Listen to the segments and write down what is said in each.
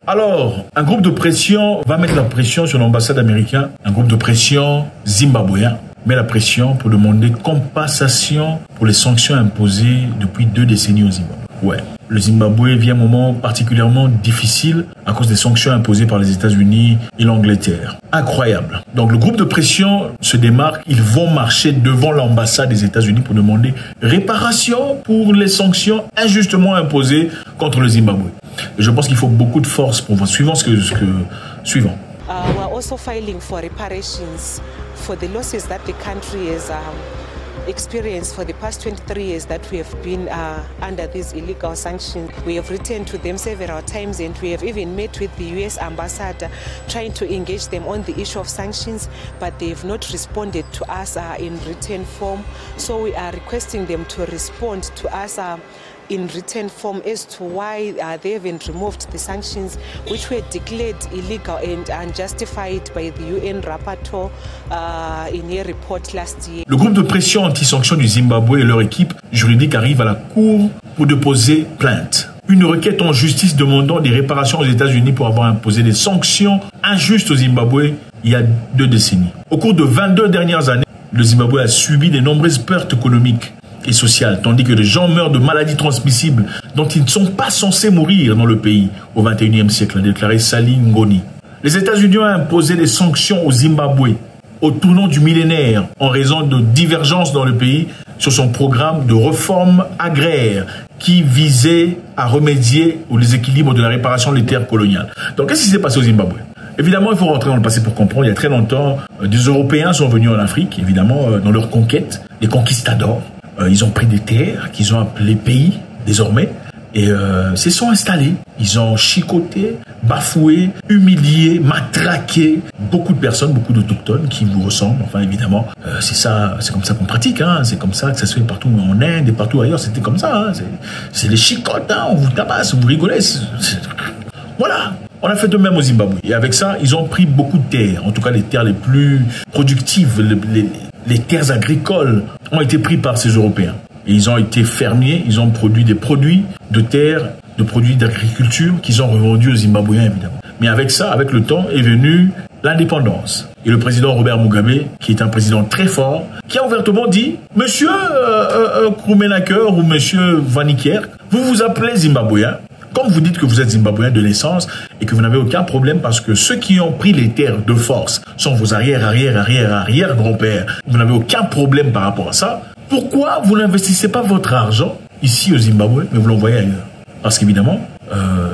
Alors, un groupe de pression va mettre la pression sur l'ambassade américaine, un groupe de pression zimbabwéen met la pression pour demander compensation pour les sanctions imposées depuis 2 décennies au Zimbabwe. Ouais, le Zimbabwe vit un moment particulièrement difficile à cause des sanctions imposées par les États-Unis et l'Angleterre. Incroyable. Donc le groupe de pression se démarque, ils vont marcher devant l'ambassade des États-Unis pour demander réparation pour les sanctions injustement imposées contre le Zimbabwe. Et je pense qu'il faut beaucoup de force pour voir. Suivant suivant. We're also filing for reparations for the losses that the country has experienced for the past 23 years that we have been under these illegal sanctions. We have written to them several times, and we have even met with the US ambassador trying to engage them on the issue of sanctions, but they have not responded to us in written form. So we are requesting them to respond to us in written form as to why they haven't removed the sanctions which were declared illegal and unjustified by the UN rapporteur in a report last year. Le groupe de pression anti-sanctions du Zimbabwe et leur équipe juridique arrivent à la cour pour déposer plainte. Une requête en justice demandant des réparations aux États-Unis pour avoir imposé des sanctions injustes au Zimbabwe il y a 2 décennies. Au cours de 22 dernières années, le Zimbabwe a subi de nombreuses pertes économiques et sociales, tandis que les gens meurent de maladies transmissibles dont ils ne sont pas censés mourir dans le pays au XXIe siècle, a déclaré Sally Ngoni. Les États-Unis ont imposé des sanctions au Zimbabwe au tournant du millénaire en raison de divergences dans le pays sur son programme de réforme agraire qui visait à remédier aux déséquilibres de la réparation des terres coloniales. Donc qu'est-ce qui s'est passé au Zimbabwe? Évidemment, il faut rentrer dans le passé pour comprendre. Il y a très longtemps, des Européens sont venus en Afrique, évidemment, dans leur conquête, les conquistadors. Ils ont pris des terres qu'ils ont appelées pays, désormais, et se sont installés. Ils ont chicoté, bafoué, humilié, matraqué beaucoup de personnes, beaucoup d'autochtones qui vous ressemblent. Enfin, évidemment, c'est ça, c'est comme ça qu'on pratique. Hein. C'est comme ça que ça se fait partout en Inde et partout ailleurs. C'était comme ça. Hein. C'est les chicotes. Hein. On vous tabasse, vous rigolez. Voilà. On a fait de même au Zimbabwe. Et avec ça, ils ont pris beaucoup de terres. En tout cas, les terres les plus productives, les terres agricoles ont été prises par ces Européens. Et ils ont été fermiers, ils ont produit des produits de terre, de produits d'agriculture qu'ils ont revendus aux Zimbabwéens, évidemment. Mais avec ça, avec le temps, est venue l'indépendance. Et le président Robert Mugabe, qui est un président très fort, qui a ouvertement dit « Monsieur Krumenaker ou Monsieur Vaniker, vous vous appelez Zimbabwéen. Comme vous dites que vous êtes Zimbabwéen de naissance et que vous n'avez aucun problème parce que ceux qui ont pris les terres de force sont vos arrière-grands-pères, vous n'avez aucun problème par rapport à ça, pourquoi vous n'investissez pas votre argent ici au Zimbabwe, mais vous l'envoyez ailleurs? Parce qu'évidemment,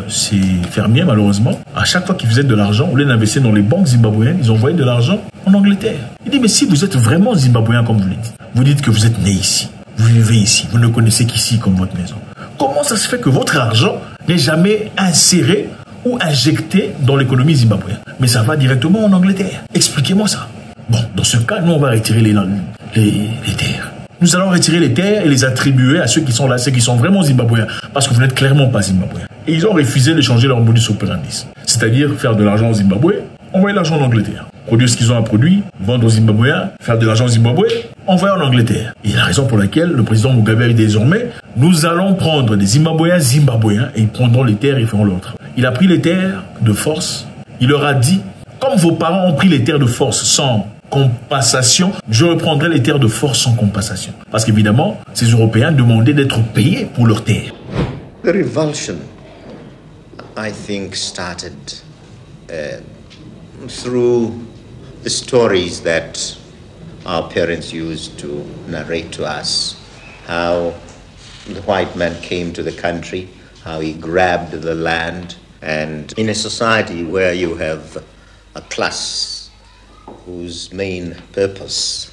ces fermiers, malheureusement, à chaque fois qu'ils faisaient de l'argent, au lieu d'investir dans les banques zimbabwéennes, ils envoyaient de l'argent en Angleterre. Il dit, mais si vous êtes vraiment Zimbabwéen comme vous le dites que vous êtes né ici, vous vivez ici, vous ne connaissez qu'ici comme votre maison, comment ça se fait que votre argent n'est jamais inséré ou injecté dans l'économie zimbabwéenne, mais ça va directement en Angleterre? Expliquez-moi ça. Bon, dans ce cas, nous, on va retirer les terres. Nous allons retirer les terres et les attribuer à ceux qui sont là, ceux qui sont vraiment zimbabwéens, parce que vous n'êtes clairement pas zimbabwéens. Et ils ont refusé de changer leur modus operandi, c'est-à-dire faire de l'argent au Zimbabwe, envoyer l'argent en Angleterre. Produire ce qu'ils ont à produire, vendre aux Zimbabwéens, faire de l'argent au Zimbabwe, envoyer en Angleterre. Et la raison pour laquelle le président Mugabe dit désormais, nous allons prendre des Zimbabwéens et ils prendront les terres et feront l'autre. Il a pris les terres de force. Il leur a dit, comme vos parents ont pris les terres de force sans compensation, je reprendrai les terres de force sans compensation. Parce qu'évidemment, ces Européens demandaient d'être payés pour leurs terres. The revulsion, I think, started through the stories that our parents used to narrate to us. How the white man came to the country, how he grabbed the land, and in a society where you have a class whose main purpose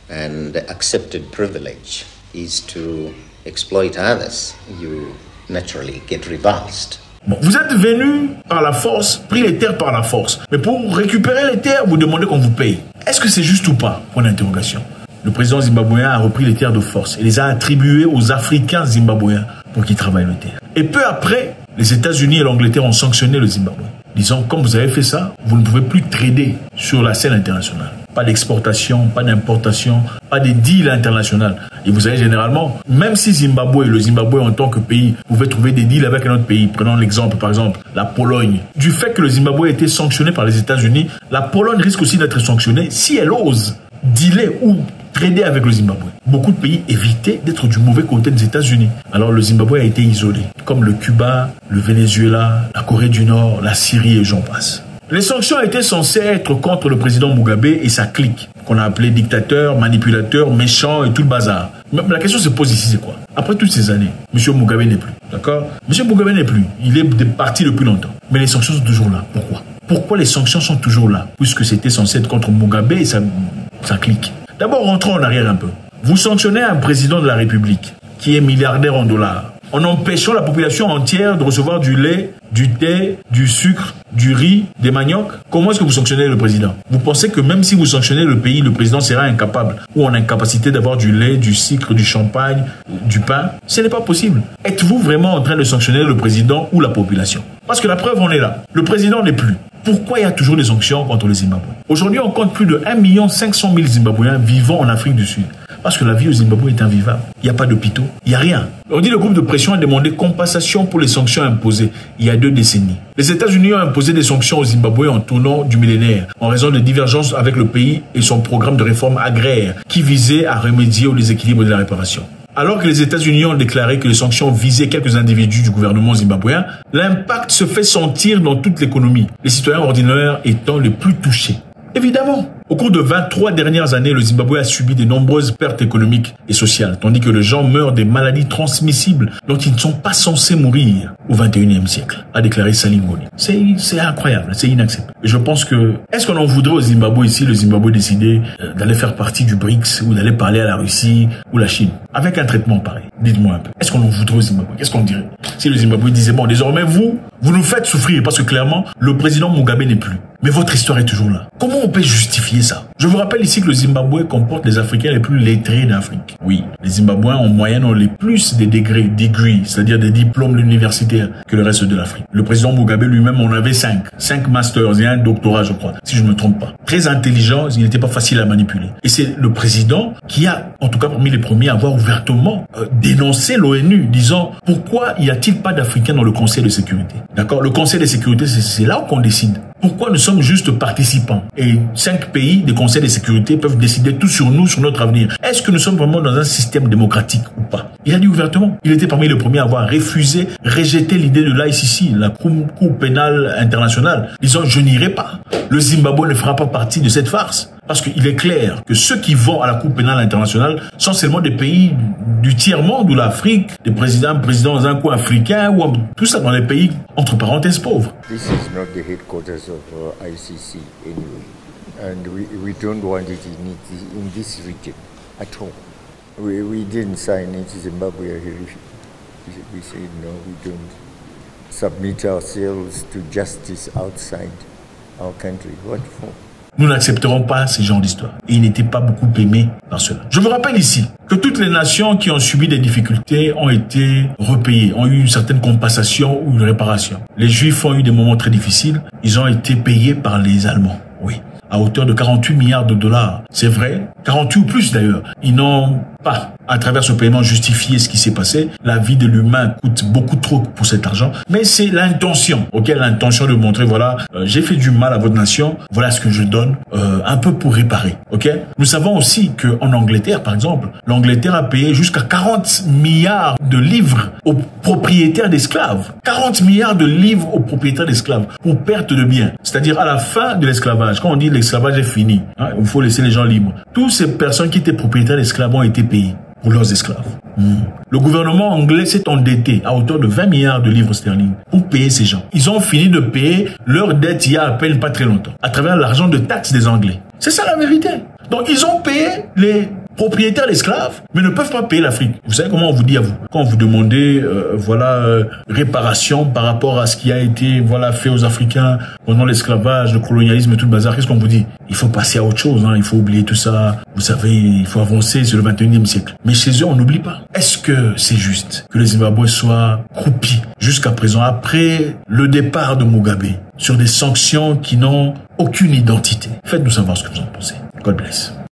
and accepted privilege is to exploit others, you naturally get revulsed. Bon, vous êtes venu par la force, pris les terres par la force. Mais pour récupérer les terres, vous demandez qu'on vous paye. Est-ce que c'est juste ou pas? Point d'interrogation. Le président zimbabwéen a repris les terres de force et les a attribuées aux Africains zimbabwéens pour qu'ils travaillent les terres. Et peu après, les États-Unis et l'Angleterre ont sanctionné le Zimbabwe, disant comme vous avez fait ça, vous ne pouvez plus trader sur la scène internationale. pas d'exportation, pas d'importation, pas de deal international. Et vous savez, généralement, même si le Zimbabwe en tant que pays pouvait trouver des deals avec un autre pays, prenons l'exemple, par exemple, la Pologne, du fait que le Zimbabwe a été sanctionné par les États-Unis, la Pologne risque aussi d'être sanctionnée si elle ose dealer ou trader avec le Zimbabwe. Beaucoup de pays évitaient d'être du mauvais côté des États-Unis. Alors le Zimbabwe a été isolé, comme le Cuba, le Venezuela, la Corée du Nord, la Syrie et j'en passe. Les sanctions étaient censées être contre le président Mugabe et sa clique, qu'on a appelé dictateur, manipulateur, méchant et tout le bazar. Mais la question se pose ici, c'est quoi? Après toutes ces années, M. Mugabe n'est plus, d'accord? M. Mugabe n'est plus, il est parti depuis longtemps. Mais les sanctions sont toujours là. Pourquoi? Pourquoi les sanctions sont toujours là? Puisque c'était censé être contre Mugabe et sa clique. D'abord, rentrons en arrière un peu. Vous sanctionnez un président de la République qui est milliardaire en dollars, en empêchant la population entière de recevoir du lait, du thé, du sucre, du riz, des maniocs. Comment est-ce que vous sanctionnez le président? Vous pensez que même si vous sanctionnez le pays, le président sera incapable ou en incapacité d'avoir du lait, du sucre, du champagne, du pain? Ce n'est pas possible. Êtes-vous vraiment en train de sanctionner le président ou la population? Parce que la preuve, on est là. Le président n'est plus. Pourquoi il y a toujours des sanctions contre le Zimbabwe? Aujourd'hui, on compte plus de 1 500 000 Zimbabwéens vivant en Afrique du Sud. Parce que la vie au Zimbabwe est invivable. Il n'y a pas d'hôpitaux, il n'y a rien. On dit le groupe de pression a demandé compensation pour les sanctions imposées il y a 2 décennies. Les États-Unis ont imposé des sanctions au Zimbabwe en tournant du millénaire, en raison de divergences avec le pays et son programme de réforme agraire qui visait à remédier au déséquilibre de la réparation. Alors que les États-Unis ont déclaré que les sanctions visaient quelques individus du gouvernement zimbabwéen, l'impact se fait sentir dans toute l'économie, les citoyens ordinaires étant les plus touchés. Évidemment, au cours de 23 dernières années, le Zimbabwe a subi de nombreuses pertes économiques et sociales, tandis que les gens meurent des maladies transmissibles dont ils ne sont pas censés mourir au XXIe siècle, a déclaré Salingoni. C'est incroyable, c'est inacceptable. Et je pense que, est-ce qu'on en voudrait au Zimbabwe si le Zimbabwe décidait d'aller faire partie du BRICS ou d'aller parler à la Russie ou la Chine, avec un traitement pareil? Dites-moi un peu. Est-ce qu'on en voudrait au Zimbabwe? Qu'est-ce qu'on dirait si le Zimbabwe disait, bon, désormais, vous nous faites souffrir parce que clairement, le président Mugabe n'est plus. Mais votre histoire est toujours là. Comment on peut justifier ça? Je vous rappelle ici que le Zimbabwe comporte les Africains les plus lettrés d'Afrique. Oui, les Zimbabwéens en moyenne ont les plus des degrees, c'est-à-dire des diplômes universitaires que le reste de l'Afrique. Le président Mugabe lui-même en avait 5 masters et un doctorat, je crois, si je ne me trompe pas. Très intelligent, il n'était pas facile à manipuler. Et c'est le président qui a, en tout cas parmi les premiers, à avoir ouvertement dénoncé l'ONU, disant pourquoi y a-t-il pas d'Africains dans le Conseil de sécurité? D'accord? Le Conseil de sécurité, c'est là qu'on décide. Pourquoi nous sommes juste participants et 5 pays des conseils de sécurité peuvent décider tout sur nous, sur notre avenir? Est-ce que nous sommes vraiment dans un système démocratique ou pas? Il a dit ouvertement. Il était parmi les premiers à avoir rejeté l'idée de l'ICC, la Cour pénale internationale, disant je n'irai pas. Le Zimbabwe ne fera pas partie de cette farce. Parce qu'il est clair que ceux qui vont à la Cour pénale internationale sont seulement des pays du tiers-monde ou l'Afrique, des présidents dans un coin africain ou tout ça dans les pays entre parenthèses pauvres. This is not the headquarters of ICC anyway, and we don't want it in this region at all. We didn't sign it. Zimbabwe, we said no, we don't submit ourselves to justice outside our country. What for? Nous n'accepterons pas ce genre d'histoire. Et il n'était pas beaucoup aimé par cela. Je vous rappelle ici que toutes les nations qui ont subi des difficultés ont été repayées, ont eu une certaine compensation ou une réparation. Les Juifs ont eu des moments très difficiles. Ils ont été payés par les Allemands. Oui. À hauteur de 48 milliards de dollars. C'est vrai. 48 ou plus d'ailleurs. Ils n'ont pas, à travers ce paiement, justifié ce qui s'est passé. La vie de l'humain coûte beaucoup trop pour cet argent. Mais c'est l'intention. Ok, l'intention de montrer, voilà, j'ai fait du mal à votre nation. Voilà ce que je donne, un peu pour réparer. Ok. Nous savons aussi que en Angleterre, par exemple, l'Angleterre a payé jusqu'à 40 milliards de livres aux propriétaires d'esclaves. 40 milliards de livres aux propriétaires d'esclaves pour perte de biens. C'est-à-dire à la fin de l'esclavage, quand on dit l'esclavage est fini, hein, il faut laisser les gens libres. Toutes ces personnes qui étaient propriétaires d'esclaves ont été payées pour leurs esclaves. Le gouvernement anglais s'est endetté à hauteur de 20 milliards de livres sterling pour payer ces gens. Ils ont fini de payer leurs dettes il y a à peine pas très longtemps, à travers l'argent de taxes des Anglais. C'est ça la vérité. Donc ils ont payé les propriétaires d'esclaves, mais ne peuvent pas payer l'Afrique. Vous savez comment on vous dit à vous? Quand vous demandez, réparation par rapport à ce qui a été, fait aux Africains pendant l'esclavage, le colonialisme et tout le bazar, qu'est-ce qu'on vous dit? Il faut passer à autre chose, hein. Il faut oublier tout ça. Vous savez, il faut avancer sur le 21e siècle. Mais chez eux, on n'oublie pas. Est-ce que c'est juste que le Zimbabwe soit croupi jusqu'à présent, après le départ de Mugabe, sur des sanctions qui n'ont aucune identité? Faites-nous savoir ce que vous en pensez. God bless.